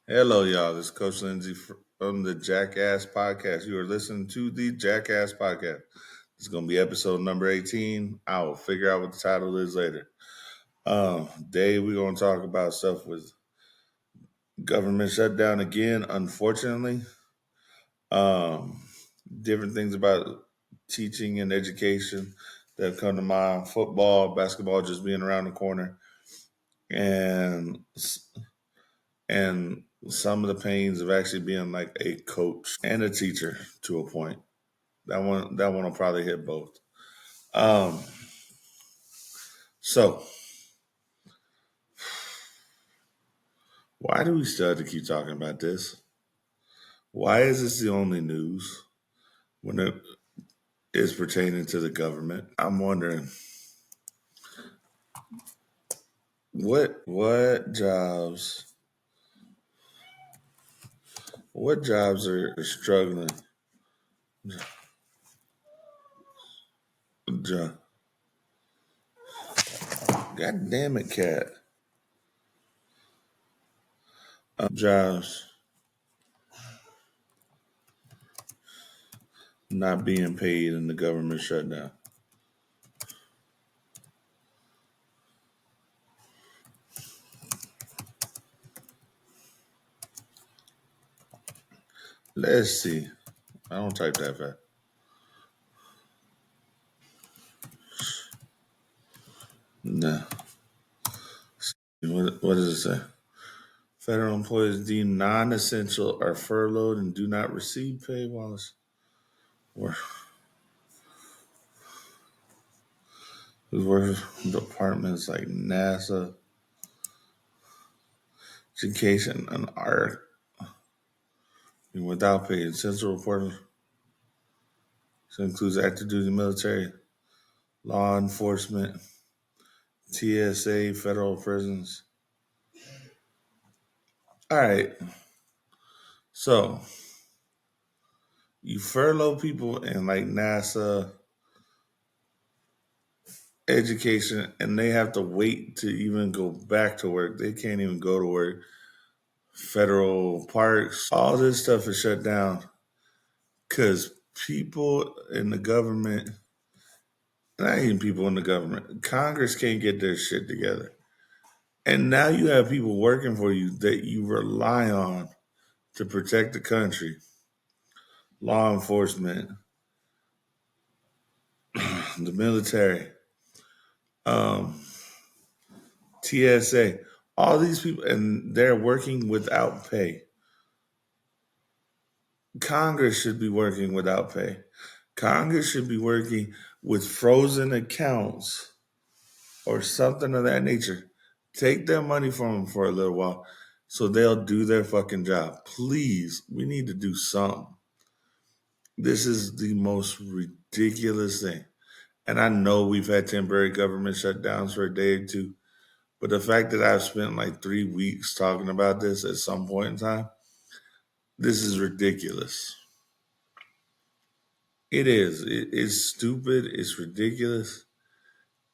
Hello, y'all. This is Coach Lindsay from the Jackass Podcast. You are listening to the Jackass Podcast. It's going to be episode number 18. I will figure out what the title is later. Today, we're going to talk about stuff with government shutdown again, unfortunately. Um, Different things about teaching and education that have come to mind. Football, basketball just being around the corner. And and some of the pains of actually being like a coach and a teacher to a point. That one will probably hit both. Um, so why do we still have to keep talking about this? Why is this the only news when it is pertaining to the government? I'm wondering what jobs are struggling. Jo- God damn it, cat. Jobs not being paid in the government shutdown. Let's see. I don't type that fast. No. What does it say? Federal employees deemed non-essential are furloughed and do not receive pay while work. Who's working departments like NASA, education, and art, and without pay. Essential reporting includes active duty military, law enforcement, TSA, federal prisons. All right, so you furlough people in like NASA, education, and they have to wait to even go back to work. They can't even go to work. Federal parks, all this stuff is shut down because people in the government, not even people in the government, Congress can't get their shit together. And now you have people working for you that you rely on to protect the country, law enforcement, the military, um, TSA, all these people, and they're working without pay. Congress should be working without pay. Congress should be working with frozen accounts or something of that nature. Take their money from them for a little while so they'll do their fucking job. Please, we need to do something. This is the most ridiculous thing. And I know we've had temporary government shutdowns for a day or two, but the fact that I've spent like 3 weeks talking about this at some point in time, this is ridiculous. It is. It's stupid. It's ridiculous.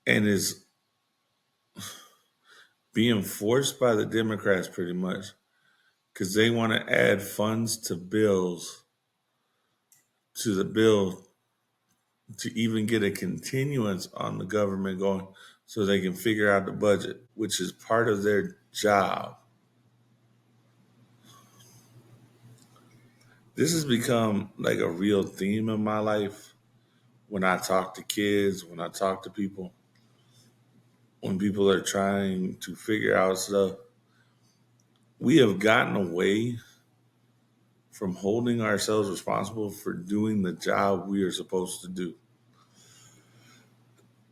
And it's being forced by the Democrats pretty much because they want to add funds to the bill to even get a continuance on the government going so they can figure out the budget, which is part of their job. This has become like a real theme in my life when I talk to kids, when I talk to people, when people are trying to figure out stuff. We have gotten away from holding ourselves responsible for doing the job we are supposed to do.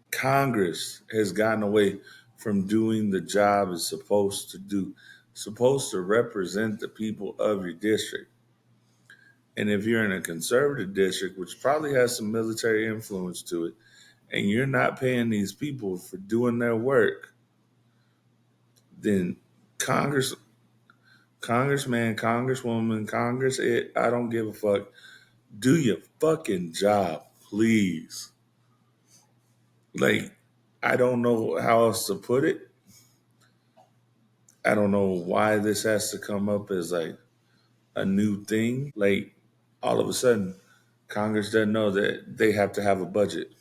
Congress has gotten away from doing the job it's supposed to do, supposed to represent the people of your district. And if you're in a conservative district, which probably has some military influence to it, and you're not paying these people for doing their work, then Congress, Congressman, Congresswoman, I don't give a fuck. Do your fucking job, please. Like, I don't know how else to put it. I don't know why this has to come up as like a new thing. Like all of a sudden, Congress doesn't know that they have to have a budget.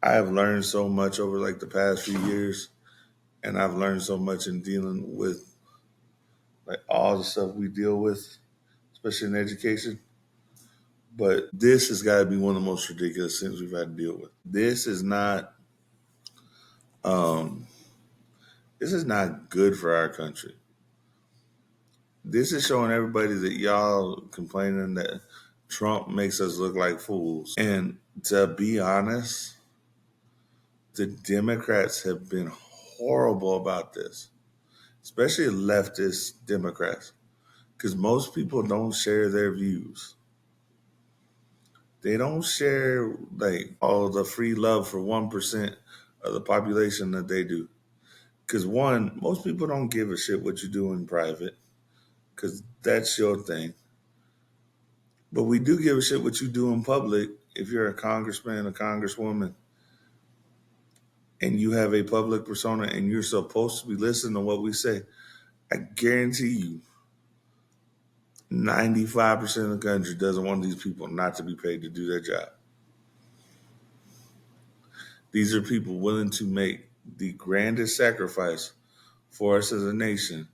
I have learned so much over like the past few years, and I've learned so much in dealing with like all the stuff we deal with, especially in education. But this has got to be one of the most ridiculous things we've had to deal with. Um, this is not good for our country. This is showing everybody that y'all complaining that Trump makes us look like fools. And to be honest, the Democrats have been horrible about this, especially leftist Democrats, because most people don't share their views. They don't share like all the free love for 1% of the population that they do. Because one, most people don't give a shit what you do in private, because that's your thing. But we do give a shit what you do in public. If you're a congressman, a congresswoman, and you have a public persona and you're supposed to be listening to what we say, I guarantee you 95% of the country doesn't want these people not to be paid to do their job. These are people willing to make the grandest sacrifice for us as a nation,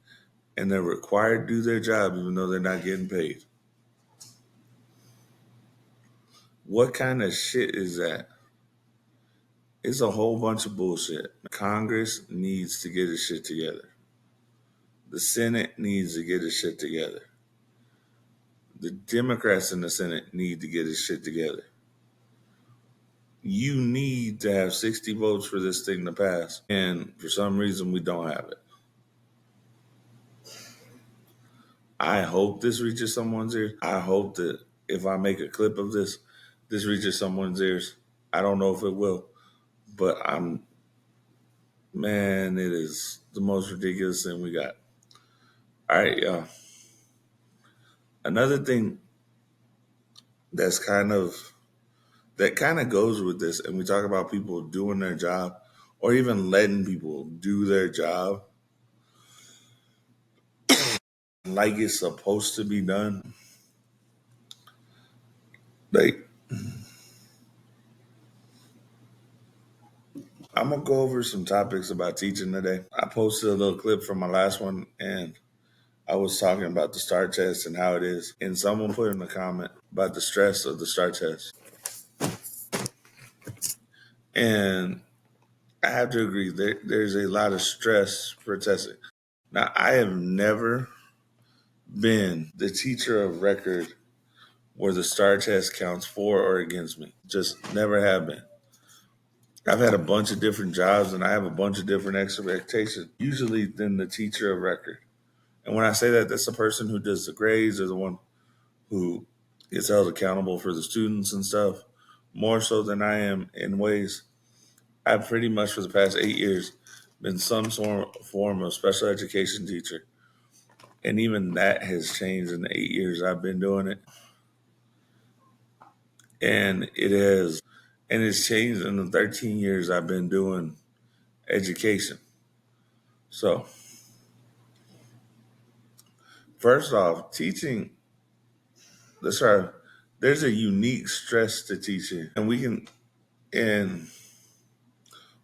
and they're required to do their job even though they're not getting paid. What kind of shit is that? It's a whole bunch of bullshit. Congress needs to get its shit together. The Senate needs to get its shit together. The Democrats in the Senate need to get its shit together. You need to have 60 votes for this thing to pass. And for some reason, we don't have it. I hope this reaches someone's ears. I hope that if I make a clip of this, this reaches someone's ears. I don't know if it will, but man, it is the most ridiculous thing we got. All right, y'all. Another thing that's that kind of goes with this, and we talk about people doing their job or even letting people do their job like it's supposed to be done. Like, I'm gonna go over some topics about teaching today. I posted a little clip from my last one, and I was talking about the STAR test and how it is. And someone put in a comment about the stress of the STAR test. And I have to agree, there's a lot of stress for testing. Now, I have never been the teacher of record where the STAR test counts for or against me. Just never have been. I've had a bunch of different jobs and I have a bunch of different expectations, usually than the teacher of record. And when I say that, that's the person who does the grades or the one who gets held accountable for the students and stuff, more so than I am in ways. I've pretty much for the past 8 years been some form of special education teacher. And even that has changed in the 8 years I've been doing it. And it's changed in the 13 years I've been doing education. So, first off, teaching, sorry, there's a unique stress to teaching. And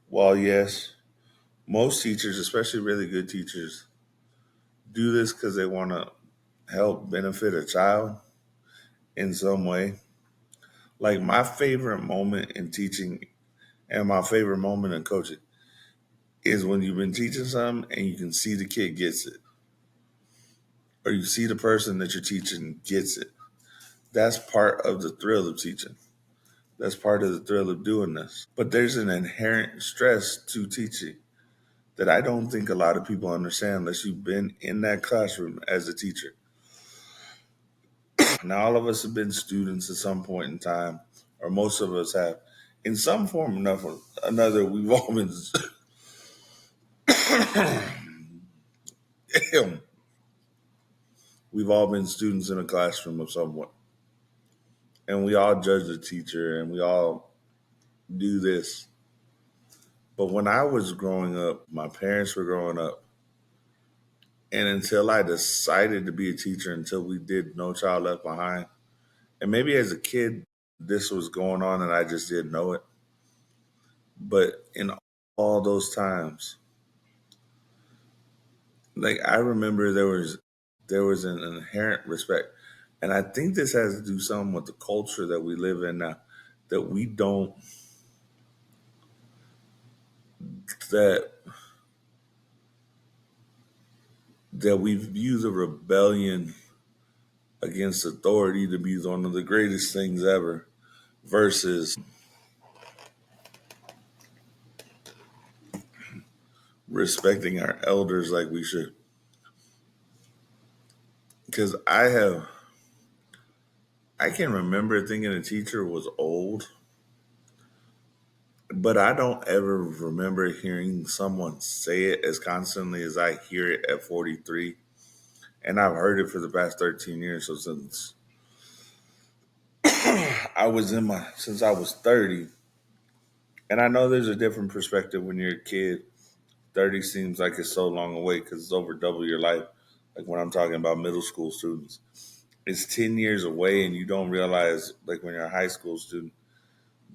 while yes, most teachers, especially really good teachers, do this because they want to help benefit a child in some way. Like my favorite moment in teaching and my favorite moment in coaching is when you've been teaching something and you can see the kid gets it, or you see the person that you're teaching gets it. That's part of the thrill of teaching. That's part of the thrill of doing this. But there's an inherent stress to teaching that I don't think a lot of people understand unless you've been in that classroom as a teacher. Now, all of us have been students at some point in time, or most of us have. In some form or another, we've all been we've all been students in a classroom of someone. And we all judge the teacher and we all do this. But when I was growing up, my parents were growing up, and until I decided to be a teacher, until we did No Child Left Behind, and maybe as a kid, this was going on and I just didn't know it. But in all those times, like I remember there was an inherent respect. And I think this has to do something with the culture that we live in now, that we don't that that we view the rebellion against authority to be one of the greatest things ever versus respecting our elders like we should. Because I can remember thinking a teacher was old, but I don't ever remember hearing someone say it as constantly as I hear it at 43. And I've heard it for the past 13 years. So since I was 30, and I know there's a different perspective when you're a kid. 30 seems like it's so long away because it's over double your life. Like when I'm talking about middle school students, it's 10 years away, and you don't realize, like when you're a high school student,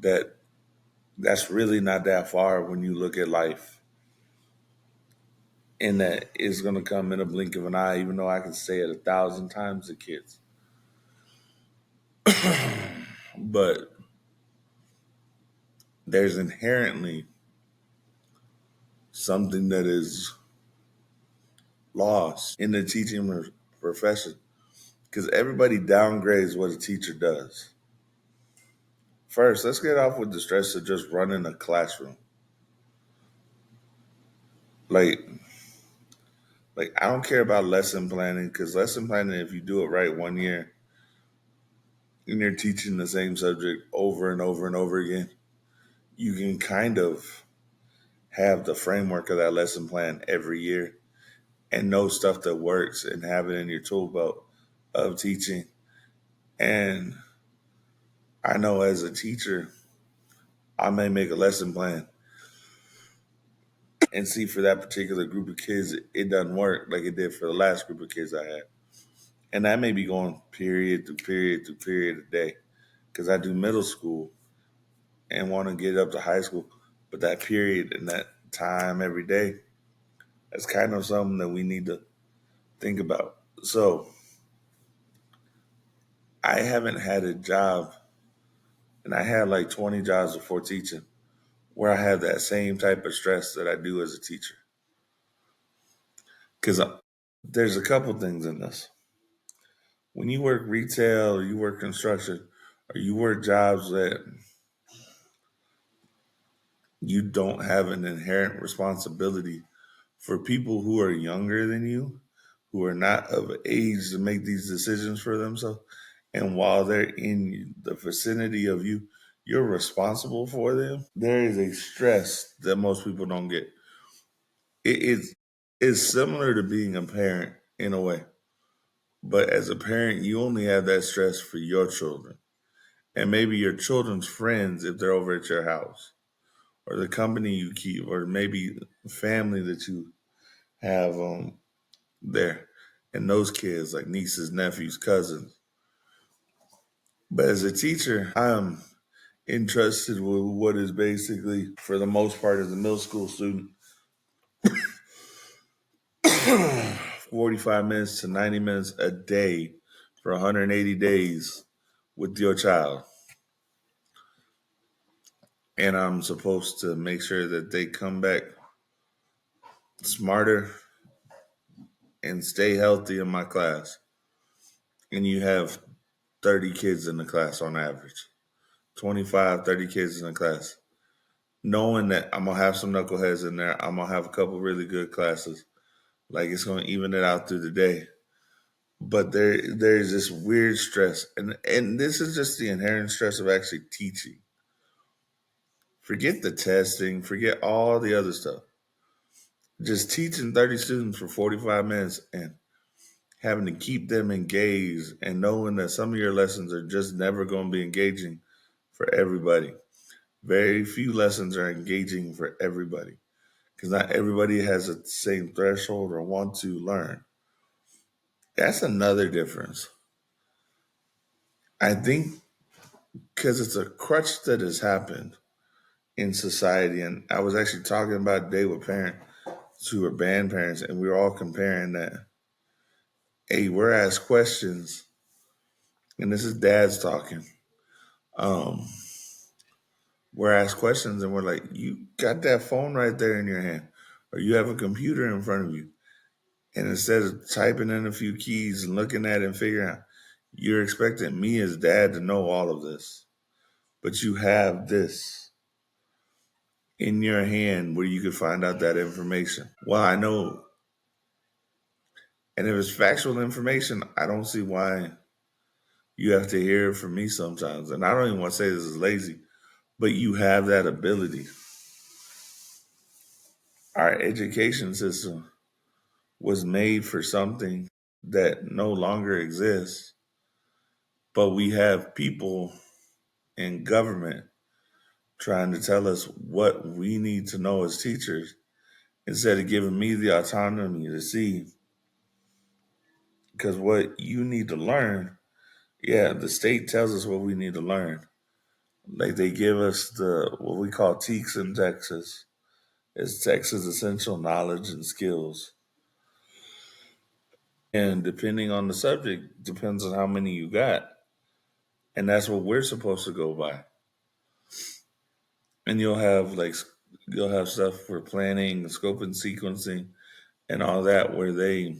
that that's really not that far when you look at life, and that it's going to come in a blink of an eye, even though I can say it 1,000 times to kids. But there's inherently something that is lost in the teaching profession because everybody downgrades what a teacher does. First, let's get off with the stress of just running a classroom. Like, like I don't care about lesson planning because lesson planning, if you do it right 1 year and you're teaching the same subject over and over and over again, you can kind of have the framework of that lesson plan every year and know stuff that works and have it in your tool belt of teaching. And I know as a teacher, I may make a lesson plan and see for that particular group of kids, it doesn't work like it did for the last group of kids I had. And that may be going period to period to period a day because I do middle school and want to get up to high school. But that period and that time every day, that's kind of something that we need to think about. So I haven't had a job, and I had like 20 jobs before teaching, where I have that same type of stress that I do as a teacher. Because there's a couple things in this. When you work retail, or you work construction, or you work jobs that you don't have an inherent responsibility for people who are younger than you, who are not of age to make these decisions for themselves. And while they're in the vicinity of you, you're responsible for them. There is a stress that most people don't get. It is it's similar to being a parent in a way. But as a parent, you only have that stress for your children and maybe your children's friends if they're over at your house or the company you keep or maybe family that you have there and those kids like nieces, nephews, cousins. But as a teacher, I'm entrusted with what is basically, for the most part, as a middle school student, 45 minutes to 90 minutes a day for 180 days with your child. And I'm supposed to make sure that they come back smarter and stay healthy in my class. And you have 30 kids in the class on average, 25, 30 kids in the class. Knowing that I'm going to have some knuckleheads in there, I'm going to have a couple really good classes. Like it's going to even it out through the day. But there's this weird stress. And this is just the inherent stress of actually teaching. Forget the testing, forget all the other stuff. Just teaching 30 students for 45 minutes and having to keep them engaged and knowing that some of your lessons are just never going to be engaging for everybody. Very few lessons are engaging for everybody because not everybody has the same threshold or want to learn. That's another difference. I think because it's a crutch that has happened in society. And I was actually talking about it today with parents who are band parents, and we were all comparing that. Hey, we're asked questions, and this is dads talking. Um, we're asked questions, and we're like, you got that phone right there in your hand, or you have a computer in front of you. And instead of typing in a few keys and looking at it and figuring out, you're expecting me as dad to know all of this. But you have this in your hand where you could find out that information. Well, I know. And if it's factual information, I don't see why you have to hear it from me sometimes. And I don't even want to say this is lazy, but you have that ability. Our education system was made for something that no longer exists, but we have people in government trying to tell us what we need to know as teachers instead of giving me the autonomy to see. Because what you need to learn, yeah, the state tells us what we need to learn. Like they give us the what we call TEKS in Texas. It's Texas Essential Knowledge and Skills. And depending on the subject, depends on how many you got. And that's what we're supposed to go by. And you'll have stuff for planning, scope and sequencing, and all that where they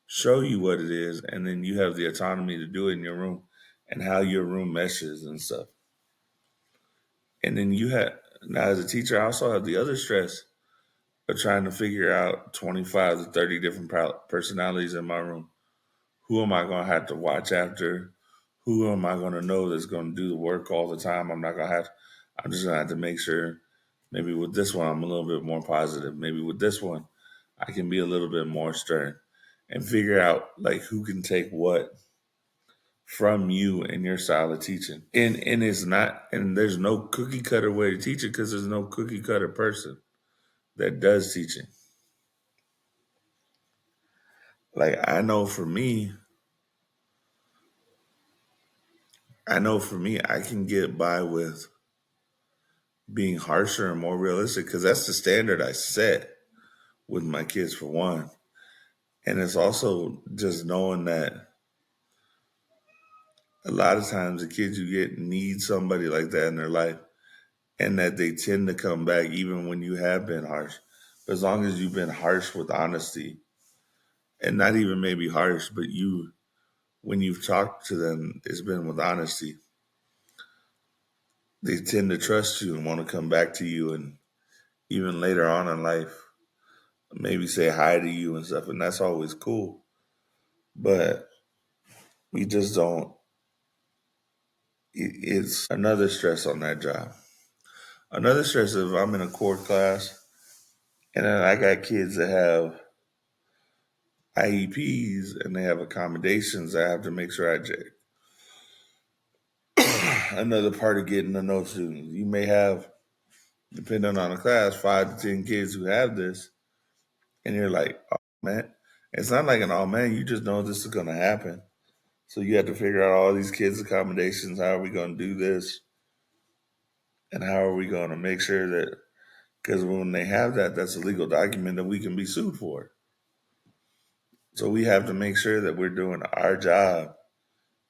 show you what it is, and then you have the autonomy to do it in your room and how your room meshes and stuff. And then you have now as a teacher, I also have the other stress of trying to figure out 25 to 30 different personalities in my room. Who am I going to have to watch after? Who am I going to know that's going to do the work all the time? I'm just going to have to make sure maybe with this one, I'm a little bit more positive. Maybe with this one, I can be a little bit more stern and figure out like who can take what from you and your style of teaching. And it's not, and there's no cookie cutter way to teach it because there's no cookie cutter person that does teaching. Like I know for me, I can get by with being harsher and more realistic because that's the standard I set with my kids for one. And it's also just knowing that a lot of times the kids you get need somebody like that in their life and that they tend to come back even when you have been harsh. But as long as you've been harsh with honesty and not even maybe harsh, but when you've talked to them, it's been with honesty. They tend to trust you and want to come back to you and even later on in life, maybe say hi to you and stuff. And that's always cool. But we just don't, it's another stress on that job. Another stress is if I'm in a core class and then I got kids that have IEPs and they have accommodations, I have to make sure I check. Another part of getting to know students. You may have, depending on the class, 5 to 10 kids who have this, and you're like, oh man. It's not like an oh man, you just know this is gonna happen. So you have to figure out all these kids' accommodations, how are we gonna do this? And how are we gonna make sure that because when they have that, that's a legal document that we can be sued for. So we have to make sure that we're doing our job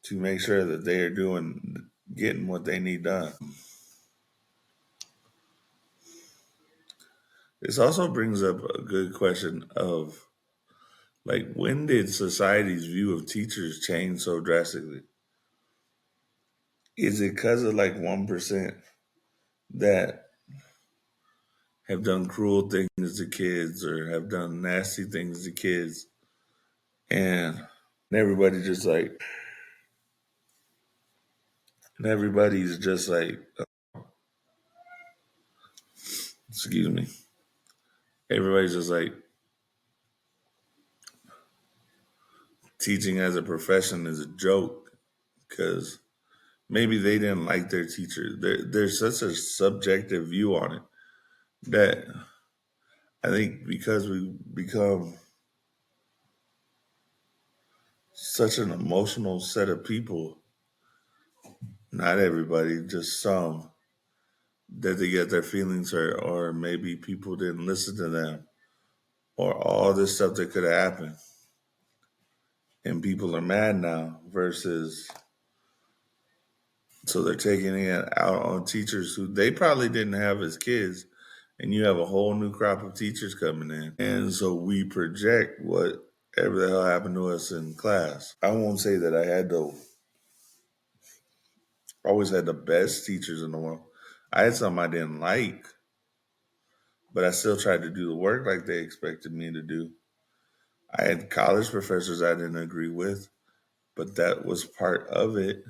to make sure that they are getting what they need done. This also brings up a good question of like when did society's view of teachers change so drastically? Is it because of like 1% that have done cruel things to kids or have done nasty things to kids and everybody just like and everybody's just like excuse me, everybody's just like teaching as a profession is a joke because maybe they didn't like their teacher. There's such a subjective view on it that I think because we become such an emotional set of people, not everybody, just some, that they get their feelings hurt, or maybe people didn't listen to them, or all this stuff that could have happened. And people are mad now versus so they're taking it out on teachers who they probably didn't have as kids. And you have a whole new crop of teachers coming in. And so we project whatever the hell happened to us in class. I won't say that I always had the best teachers in the world. I had some I didn't like, but I still tried to do the work like they expected me to do. I had college professors I didn't agree with, but that was part of it.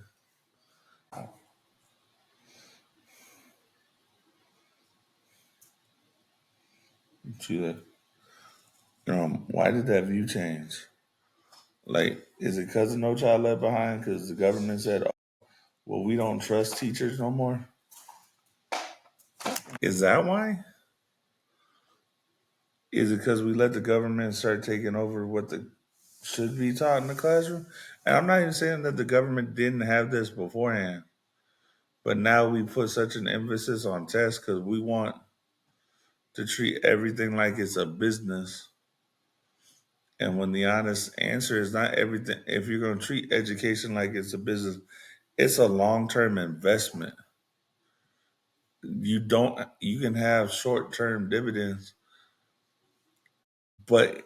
See, why did that view change? Like, is it because of No Child Left Behind? Because the government said, oh, well, we don't trust teachers no more? Is that why? Is it because we let the government start taking over what should be taught in the classroom? And I'm not even saying that the government didn't have this beforehand, but now we put such an emphasis on tests because we want to treat everything like it's a business. And when the honest answer is not everything, if you're going to treat education like it's a business, it's a long term investment. You can have short term dividends, but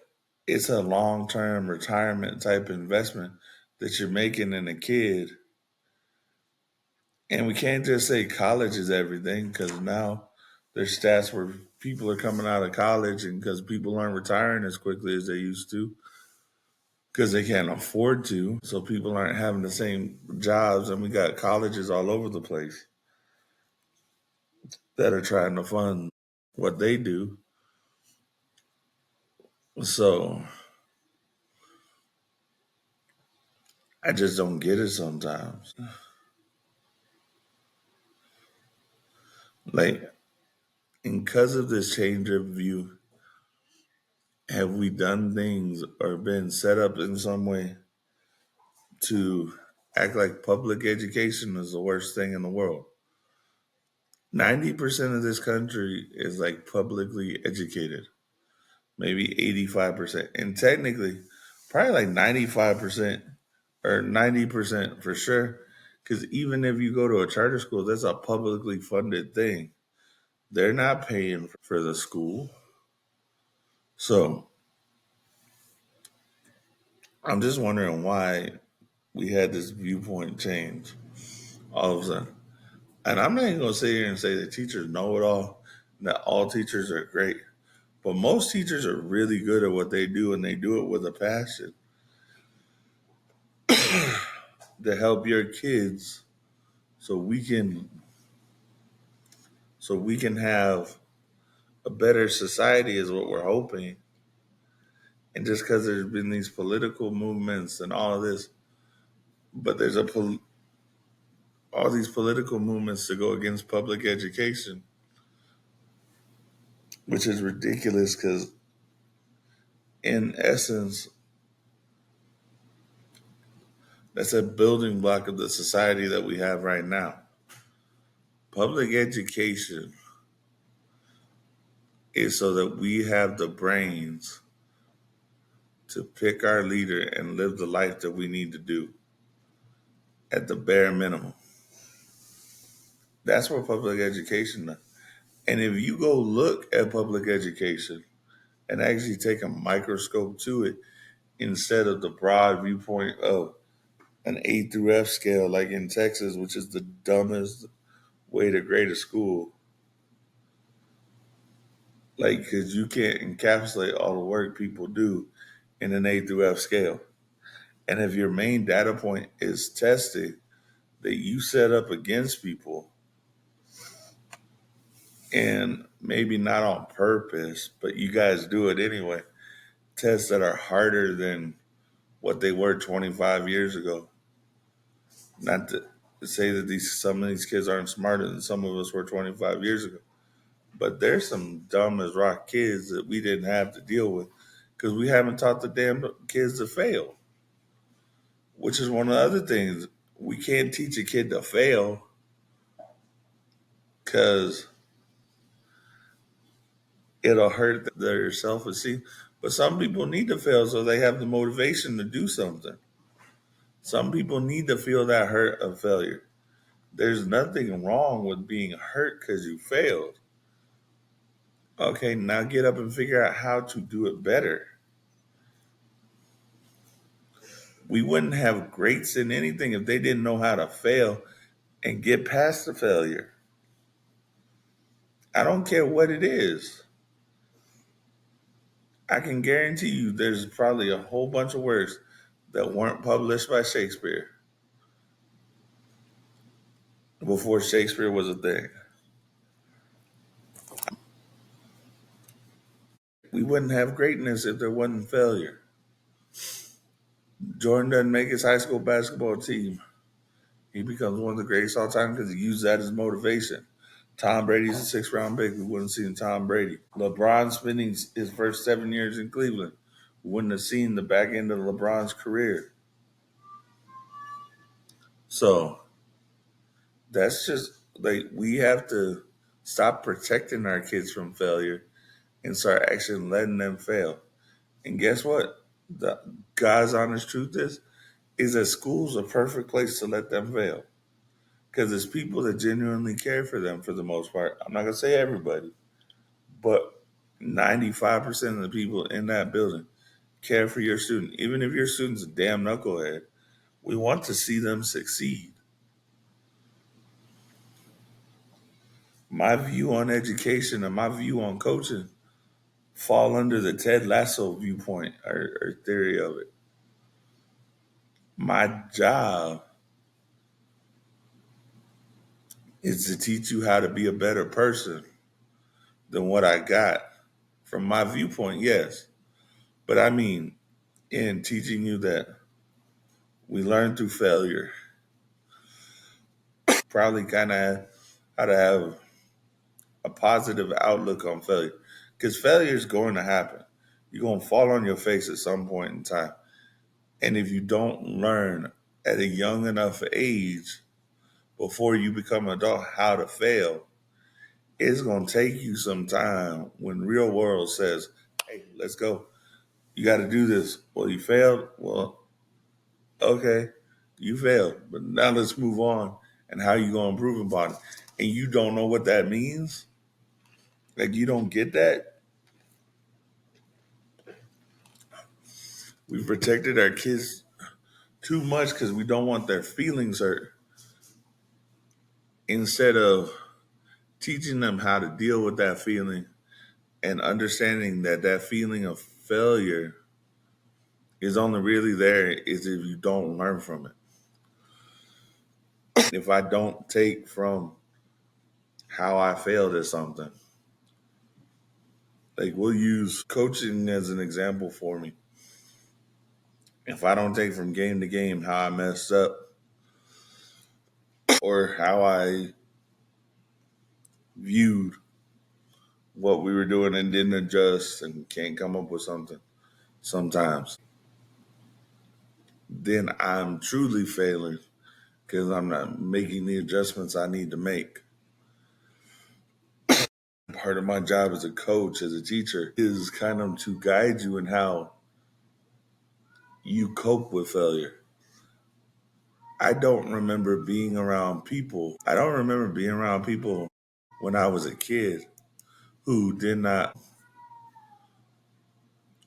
it's a long term retirement type investment that you're making in a kid. And we can't just say college is everything because now there's stats where people are coming out of college and because people aren't retiring as quickly as they used to because they can't afford to. So people aren't having the same jobs. And we got colleges all over the place that are trying to fund what they do. So I just don't get it sometimes. Like, and because of this change of view, have we done things or been set up in some way to act like public education is the worst thing in the world? 90% of this country is like publicly educated, maybe 85%. And technically, probably like 95% or 90% for sure. Because even if you go to a charter school, that's a publicly funded thing. They're not paying for the school. So I'm just wondering why we had this viewpoint change all of a sudden. And I'm not even going to sit here and say that teachers know it all, and that all teachers are great. But most teachers are really good at what they do, and they do it with a passion to help your kids, so we can have a better society is what we're hoping. And just because there's been these political movements and all of this, but there's all these political movements to go against public education, which is ridiculous because in essence, that's a building block of the society that we have right now. Public education is so that we have the brains to pick our leader and live the life that we need to do at the bare minimum. That's what public education does. And if you go look at public education and actually take a microscope to it instead of the broad viewpoint of an A through F scale, like in Texas, which is the dumbest way to grade a school, like, because you can't encapsulate all the work people do in an A through F scale. And if your main data point is testing that you set up against people, and maybe not on purpose, but you guys do it anyway, tests that are harder than what they were 25 years ago. Not that, say that these some of these kids aren't smarter than some of us were 25 years ago. But there's some dumb as rock kids that we didn't have to deal with because we haven't taught the damn kids to fail, which is one of the other things. We can't teach a kid to fail because it'll hurt their self esteem. But some people need to fail so they have the motivation to do something. Some people need to feel that hurt of failure. There's nothing wrong with being hurt because you failed. Okay, now get up and figure out how to do it better. We wouldn't have greats in anything if they didn't know how to fail and get past the failure. I don't care what it is. I can guarantee you there's probably a whole bunch of works that weren't published by Shakespeare before Shakespeare was a thing. We wouldn't have greatness if there wasn't failure. Jordan doesn't make his high school basketball team. He becomes one of the greatest all time because he used that as motivation. Tom Brady's a 6th round pick. We wouldn't have seen Tom Brady. LeBron spending his first 7 years in Cleveland. We wouldn't have seen the back end of LeBron's career. So that's just like we have to stop protecting our kids from failure and start actually letting them fail. And guess what? The God's honest truth is that school's a perfect place to let them fail. Because it's people that genuinely care for them for the most part. I'm not gonna say everybody, but 95% of the people in that building care for your student. Even if your student's a damn knucklehead, we want to see them succeed. My view on education and my view on coaching fall under the Ted Lasso viewpoint or theory of it. My job is to teach you how to be a better person than what I got from my viewpoint, yes. But I mean, in teaching you that we learn through failure, probably kind of how to have a positive outlook on failure. Because failure is going to happen. You're going to fall on your face at some point in time. And if you don't learn at a young enough age before you become an adult how to fail, it's going to take you some time when real world says, hey, let's go. You got to do this. Well, you failed. Well, okay, you failed. But now let's move on. And how you going to improve upon it? And you don't know what that means? Like, you don't get that? We've protected our kids too much because we don't want their feelings hurt instead of teaching them how to deal with that feeling and understanding that that feeling of failure is only really there is if you don't learn from it. If I don't take from how I failed at something, like we'll use coaching as an example for me. If I don't take from game to game how I messed up or how I viewed what we were doing and didn't adjust and can't come up with something sometimes, then I'm truly failing because I'm not making the adjustments I need to make. Part of my job as a coach, as a teacher, is kind of to guide you in how you cope with failure. I don't remember being around people. I don't remember being around people when I was a kid who did not,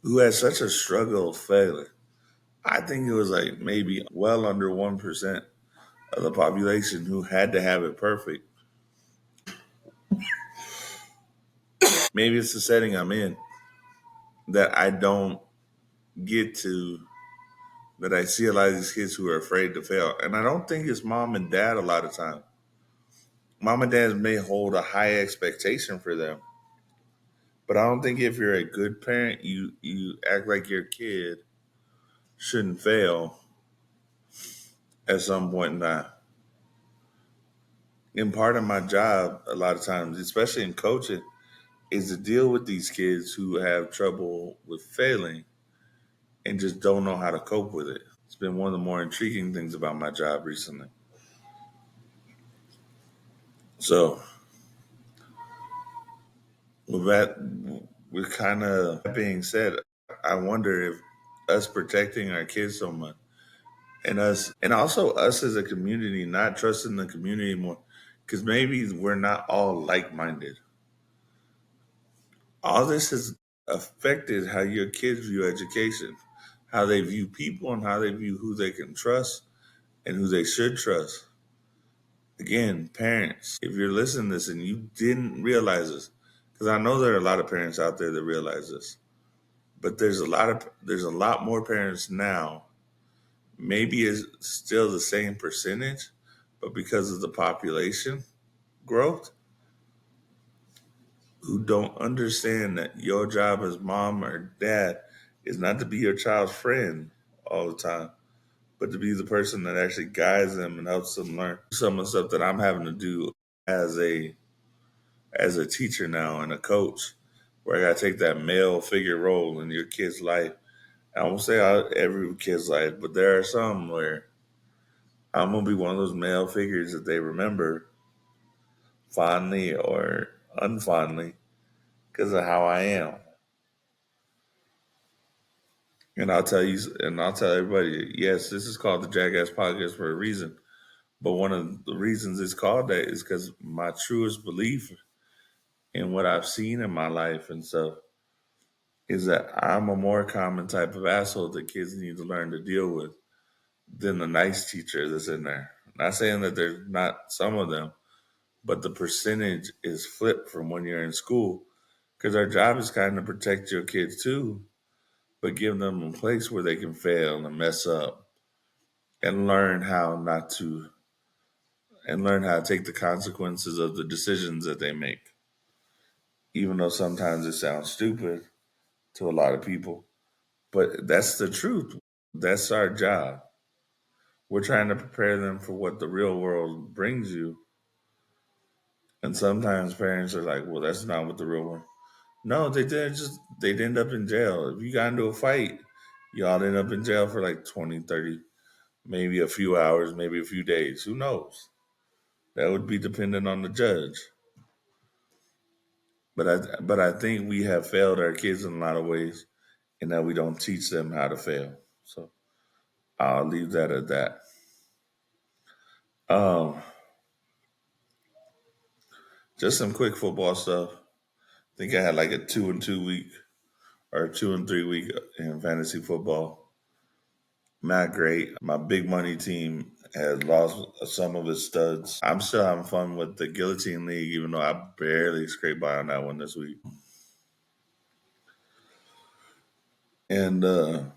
who had such a struggle of failure. I think it was like maybe well under 1% of the population who had to have it perfect. Maybe it's the setting I'm in that I don't get to, that I see a lot of these kids who are afraid to fail. And I don't think it's mom and dad a lot of time. Mom and dad may hold a high expectation for them. But I don't think if you're a good parent, you act like your kid shouldn't fail at some point in time. And part of my job, a lot of times, especially in coaching, is to deal with these kids who have trouble with failing and just don't know how to cope with it. It's been one of the more intriguing things about my job recently. So, with that, with kind of that being said, I wonder if us protecting our kids so much and also us as a community not trusting the community more because maybe we're not all like-minded. All this has affected how your kids view education, how they view people, and how they view who they can trust and who they should trust. Again, parents, if you're listening to this and you didn't realize this, because I know there are a lot of parents out there that realize this, but there's a lot more parents now. Maybe it's still the same percentage, but because of the population growth, who don't understand that your job as mom or dad is not to be your child's friend all the time, but to be the person that actually guides them and helps them learn some of the stuff that I'm having to do as a teacher now and a coach, where I got to take that male figure role in your kid's life. I won't say every kid's life, but there are some where I'm gonna be one of those male figures that they remember fondly or unfondly because of how I am. And I'll tell everybody, yes, this is called the Jackass Podcast for a reason. But one of the reasons it's called that is because my truest belief in what I've seen in my life and stuff is that I'm a more common type of asshole that kids need to learn to deal with than the nice teacher that's in there. Not saying that there's not some of them, but the percentage is flipped from when you're in school because our job is kind of protect your kids too, but give them a place where they can fail and mess up and learn how not to and learn how to take the consequences of the decisions that they make. Even though sometimes it sounds stupid to a lot of people, but that's the truth. That's our job. We're trying to prepare them for what the real world brings you. And sometimes parents are like, well, that's not what the real world. No, they'd end up in jail. If you got into a fight, y'all end up in jail for like 20, 30, maybe a few hours, maybe a few days. Who knows? That would be dependent on the judge. But I think we have failed our kids in a lot of ways in that we don't teach them how to fail. So I'll leave that at that. Um, just some quick football stuff. I think I had like a 2-2 week or 2 and 3 week in fantasy football. Not great. My big money team has lost some of its studs. I'm still having fun with the Guillotine League, even though I barely scraped by on that one this week. And I'm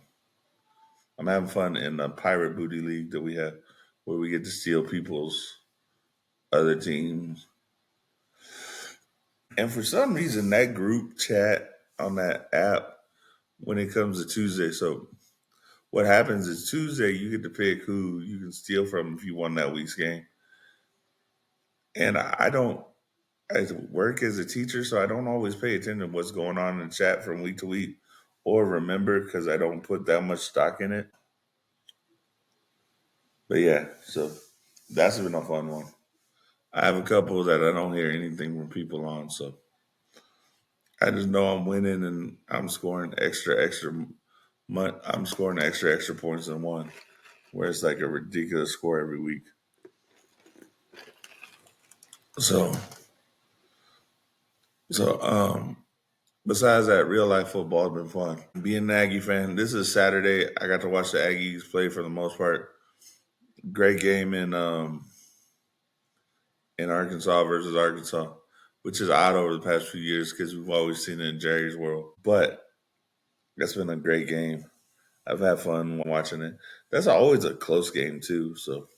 having fun in the Pirate Booty League that we have, where we get to steal people's other teams. And for some reason, that group chat on that app when it comes to Tuesday. So what happens is Tuesday, you get to pick who you can steal from if you won that week's game. And I don't, I work as a teacher, so I don't always pay attention to what's going on in the chat from week to week or remember because I don't put that much stock in it. But yeah, so that's been a fun one. I have a couple that I don't hear anything from people on, so I just know I'm winning and I'm scoring I'm scoring extra points than one, where it's like a ridiculous score every week. So, so besides that, real life football has been fun. Being an Aggie fan, this is Saturday. I got to watch the Aggies play for the most part. Great game in Arkansas versus Arkansas, which is odd over the past few years because we've always seen it in Jerry's world. But that's been a great game. I've had fun watching it. That's always a close game too. So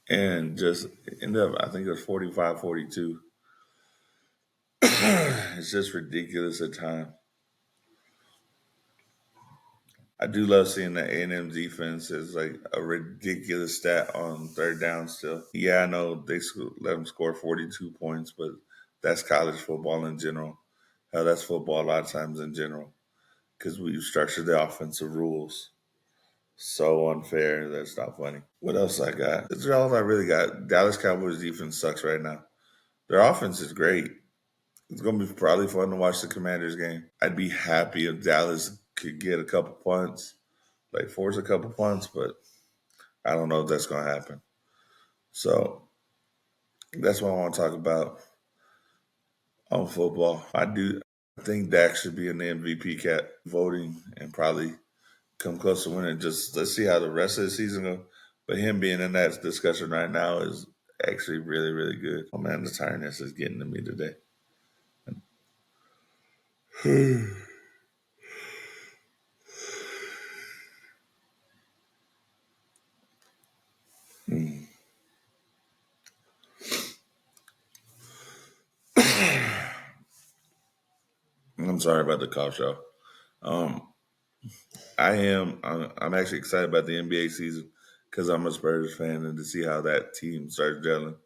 and just ended up, I think it was 45-42. It's just ridiculous at times. I do love seeing the A&M defense is like a ridiculous stat on third down still. Yeah, I know they let them score 42 points, but that's college football in general. Hell, that's football a lot of times in general because we structure the offensive rules so unfair that's not funny. What else I got? That's all I really got. Dallas Cowboys defense sucks right now. Their offense is great. It's going to be probably fun to watch the Commanders game. I'd be happy if Dallas could get a couple punts, like force a couple punts, but I don't know if that's going to happen. So that's what I want to talk about on football. I think Dak should be in the MVP cat voting and probably come close to winning. Just let's see how the rest of the season goes. But him being in that discussion right now is actually really, really good. Oh man, the tiredness is getting to me today. I'm sorry about the cough, y'all. Um, I'm actually excited about the NBA season because I'm a Spurs fan and to see how that team starts gelling.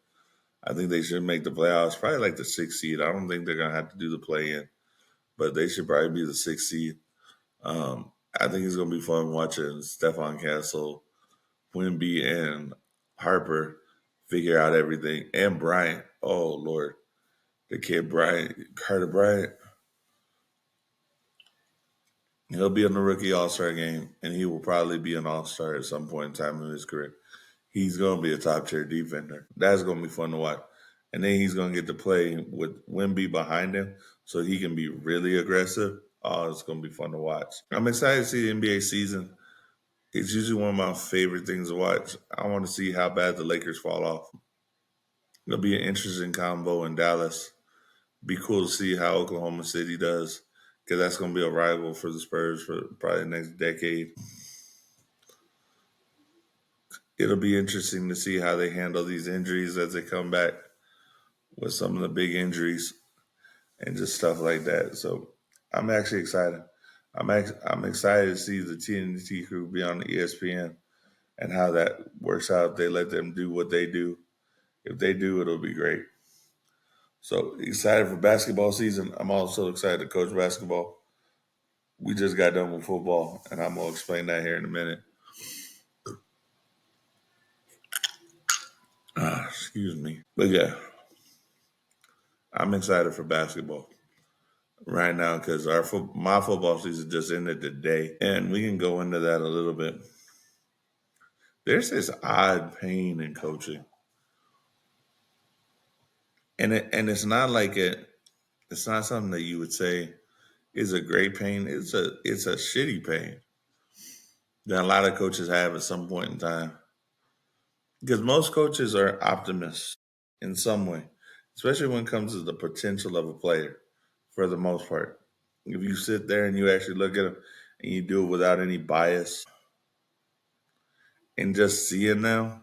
I think they should make the playoffs, probably like the sixth seed. I don't think they're gonna have to do the play in, but they should probably be the sixth seed. I think it's gonna be fun watching Stephon Castle, Wimby, and Harper figure out everything, and Bryant. Oh Lord, the kid Bryant, Carter Bryant. He'll be in the rookie All Star game, and he will probably be an All Star at some point in time in his career. He's going to be a top tier defender. That's going to be fun to watch. And then he's going to get to play with Wimby behind him so he can be really aggressive. Oh, it's going to be fun to watch. I'm excited to see the NBA season. It's usually one of my favorite things to watch. I want to see how bad the Lakers fall off. It'll be an interesting combo in Dallas. Be cool to see how Oklahoma City does because that's going to be a rival for the Spurs for probably the next decade. It'll be interesting to see how they handle these injuries as they come back with some of the big injuries and just stuff like that. So I'm actually excited. I'm excited to see the TNT crew be on the ESPN and how that works out. If they let them do what they do. If they do, it'll be great. So excited for basketball season. I'm also excited to coach basketball. We just got done with football, and I'm gonna explain that here in a minute. Excuse me, but yeah, I'm excited for basketball right now because my football season just ended today, and we can go into that a little bit. There's this odd pain in coaching, and it's not like it's not something that you would say is a great pain. It's a shitty pain that a lot of coaches have at some point in time because most coaches are optimists in some way, especially when it comes to the potential of a player. For the most part, if you sit there and you actually look at them and you do it without any bias and just seeing them,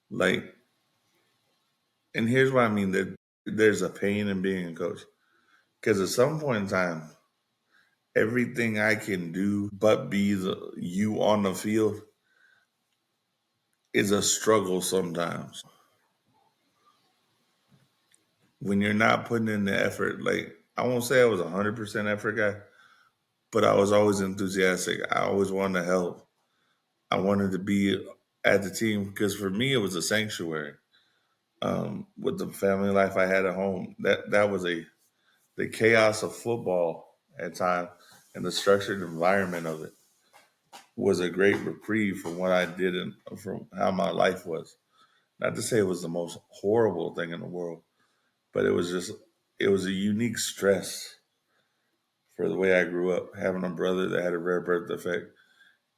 like, and here's what I mean: that there's a pain in being a coach because at some point in time, everything I can do but be you on the field is a struggle sometimes. When you're not putting in the effort, like I won't say I was 100% effort guy, but I was always enthusiastic. I always wanted to help. I wanted to be at the team because for me it was a sanctuary. With the family life I had at home, that was the chaos of football at time and the structured environment of it was a great reprieve from what I did and from how my life was. Not to say it was the most horrible thing in the world, but it was a unique stress for the way I grew up, having a brother that had a rare birth defect.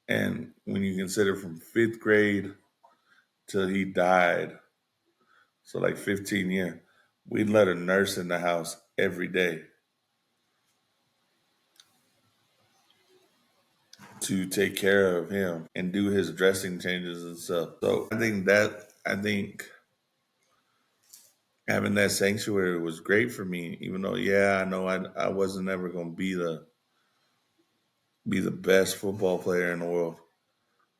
And when you consider from fifth grade till he died, so like 15 years, we'd let a nurse in the house every day to take care of him and do his dressing changes and stuff. So I think having that sanctuary was great for me, even though, yeah, I know I wasn't ever going to be be the best football player in the world.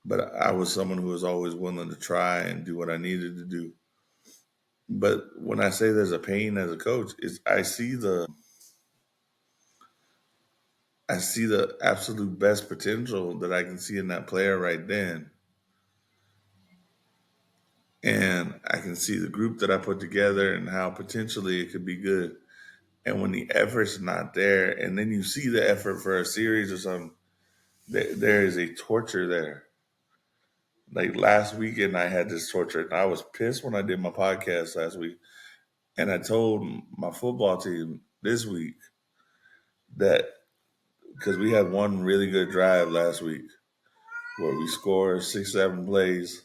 But I was someone who was always willing to try and do what I needed to do. But when I say there's a pain as a coach, is I see the absolute best potential that I can see in that player right then. And I can see the group that I put together and how potentially it could be good. And when the effort's not there, and then you see the effort for a series or something, there is a torture there. Like last weekend, I had this torture, and I was pissed when I did my podcast last week. And I told my football team this week that because we had one really good drive last week where we scored 6, 7 plays.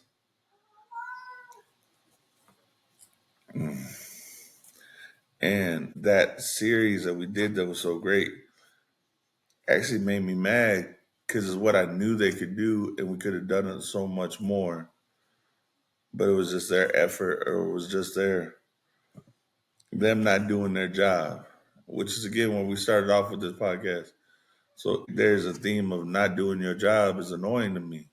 And that series that we did that was so great actually made me mad because it's what I knew they could do, and we could have done it so much more. But it was just their effort, or it was just them not doing their job, which is again when we started off with this podcast. So there's a theme of not doing your job is annoying to me.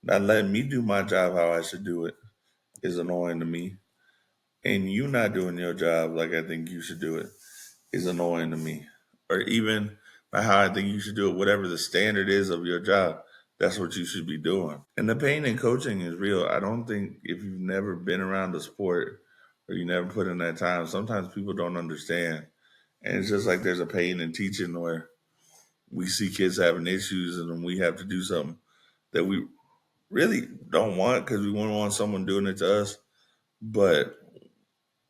Not letting me do my job how I should do it is annoying to me. And you not doing your job like I think you should do it is annoying to me. Or even by how I think you should do it, whatever the standard is of your job, that's what you should be doing. And the pain in coaching is real. I don't think if you've never been around the sport or you never put in that time, sometimes people don't understand. And it's just like there's a pain in teaching where we see kids having issues and then we have to do something that we really don't want because we wouldn't want someone doing it to us. But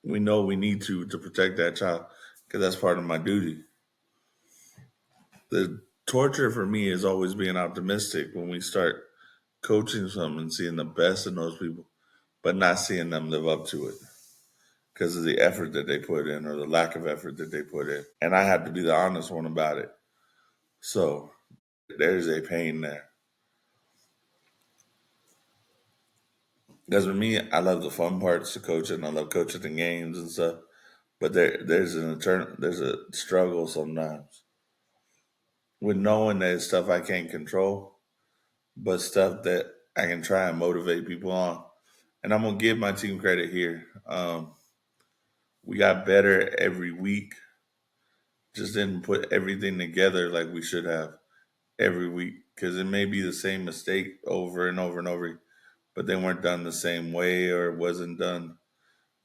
we know we need to protect that child because that's part of my duty. The torture for me is always being optimistic when we start coaching something and seeing the best in those people, but not seeing them live up to it because of the effort that they put in or the lack of effort that they put in. And I have to be the honest one about it. So there's a pain there. Because with me, I love the fun parts of coaching. I love coaching the games and stuff. But there's a struggle sometimes with knowing that it's stuff I can't control, but stuff that I can try and motivate people on. And I'm gonna give my team credit here. We got better every week. Just didn't put everything together like we should have every week because it may be the same mistake over and over and over, but they weren't done the same way or it wasn't done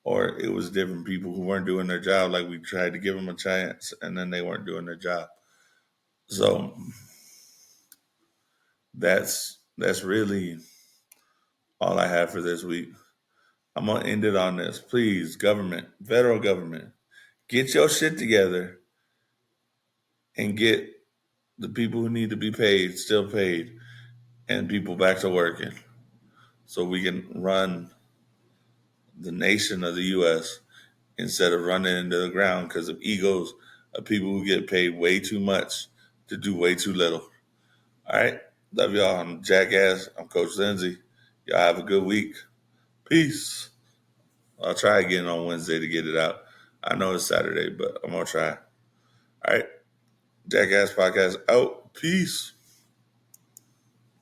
or it was different people who weren't doing their job. Like we tried to give them a chance and then they weren't doing their job. So that's really all I have for this week. I'm gonna end it on this. Please, government, federal government, get your shit together and get the people who need to be paid still paid and people back to working so we can run the nation of the US instead of running into the ground because of egos of people who get paid way too much to do way too little. All right. Love y'all. I'm Jackass. I'm Coach Lindsay. Y'all have a good week. Peace. I'll try again on Wednesday to get it out. I know it's Saturday, but I'm going to try. All right. Jackass Podcast out. Peace.